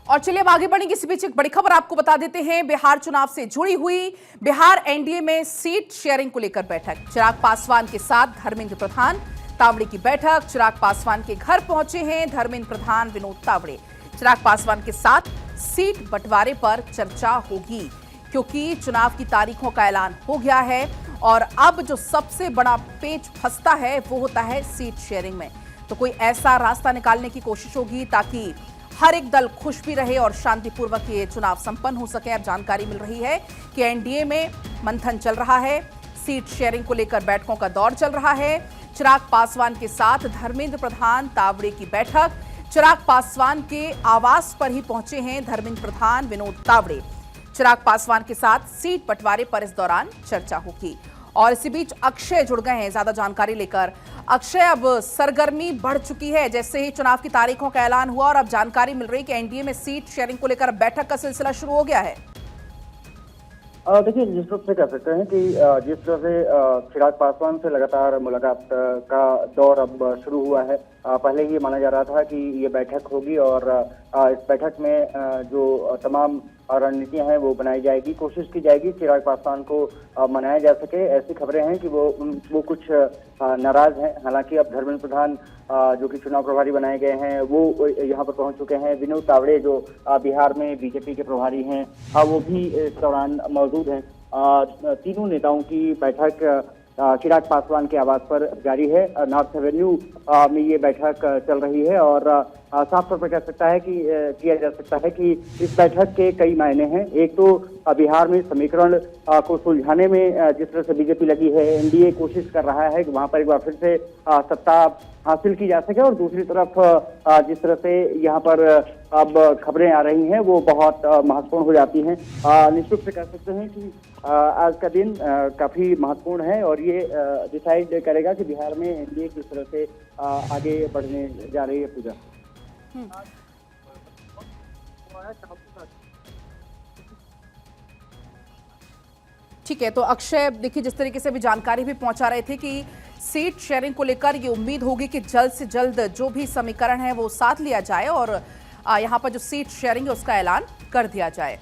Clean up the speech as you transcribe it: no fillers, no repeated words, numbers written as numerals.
और चलिए अब आगे बढ़ेंगे। इसी बीच एक बड़ी खबर आपको बता देते हैं। बिहार चुनाव से जुड़ी हुई बिहार एनडीए में सीट शेयरिंग को लेकर बैठक। चिराग पासवान के साथ धर्मेंद्र प्रधान तावड़े की बैठक। चिराग पासवान के घर पहुंचे हैं धर्मेंद्र प्रधान विनोद तावड़े। चिराग पासवान के साथ सीट बंटवारे पर चर्चा होगी क्योंकि चुनाव की तारीखों का ऐलान हो गया है और अब जो सबसे बड़ा पेच फंसता है वो होता है सीट शेयरिंग में। तो कोई ऐसा रास्ता निकालने की कोशिश होगी ताकि हर एक दल खुश भी रहे और शांतिपूर्वक ये चुनाव संपन्न हो सके। अब जानकारी मिल रही है कि एनडीए में मंथन चल रहा है, सीट शेयरिंग को लेकर बैठकों का दौर चल रहा है। चिराग पासवान के साथ धर्मेंद्र प्रधान तावड़े की बैठक। चिराग पासवान के आवास पर ही पहुंचे हैं धर्मेंद्र प्रधान विनोद तावड़े। चिराग पासवान के साथ सीट बंटवारे पर इस दौरान चर्चा होगी। और इसी बीच अक्षय जुड़ गए हैं ज्यादा जानकारी लेकर। अक्षय, अब सरगर्मी बढ़ चुकी है जैसे ही चुनाव की तारीखों का ऐलान हुआ और अब जानकारी मिल रही है कि एनडीए में सीट शेयरिंग को लेकर बैठक का सिलसिला शुरू हो गया है। देखिए, जिस रूप से कह सकते हैं कि जिस तरह से चिराग पासवान से लगातार मुलाकात का दौर अब शुरू हुआ है। पहले ही माना जा रहा था कि ये बैठक होगी और इस बैठक में जो तमाम रणनीतियां हैं वो बनाई जाएगी, कोशिश की जाएगी चिराग पासवान को मनाया जा सके। ऐसी खबरें हैं कि वो कुछ नाराज हैं। हालांकि अब धर्मेंद्र प्रधान जो कि चुनाव प्रभारी बनाए गए हैं वो यहाँ पर पहुंच चुके हैं। विनोद तावड़े जो बिहार में बीजेपी के प्रभारी हैं वो भी इस दौरान मौजूद हैं। तीनों नेताओं की बैठक चिराग पासवान के आवास पर जारी है। नॉर्थ एवेन्यू में ये बैठक चल रही है और साफ तौर पर कह सकता है कि किया जा सकता है कि इस बैठक के कई मायने हैं। एक तो बिहार में समीकरण को सुलझाने में जिस तरह से बीजेपी लगी है, एनडीए कोशिश कर रहा है कि वहां पर एक बार फिर से सत्ता हासिल की जा सके। और दूसरी तरफ जिस तरह से यहाँ पर अब खबरें आ रही हैं वो बहुत महत्वपूर्ण हो जाती हैं। निश्चित रूप से कह सकते हैं कि आज का दिन काफी महत्वपूर्ण है और ये डिसाइड करेगा कि बिहार में एनडीए किस तरह से आगे बढ़ने जा रही है। पूजा ठीक है, तो अक्षय देखिए जिस तरीके से भी जानकारी भी पहुंचा रहे थे कि सीट शेयरिंग को लेकर ये उम्मीद होगी कि जल्द से जल्द जो भी समीकरण है वो साथ लिया जाए और यहाँ पर जो सीट शेयरिंग है उसका ऐलान कर दिया जाए।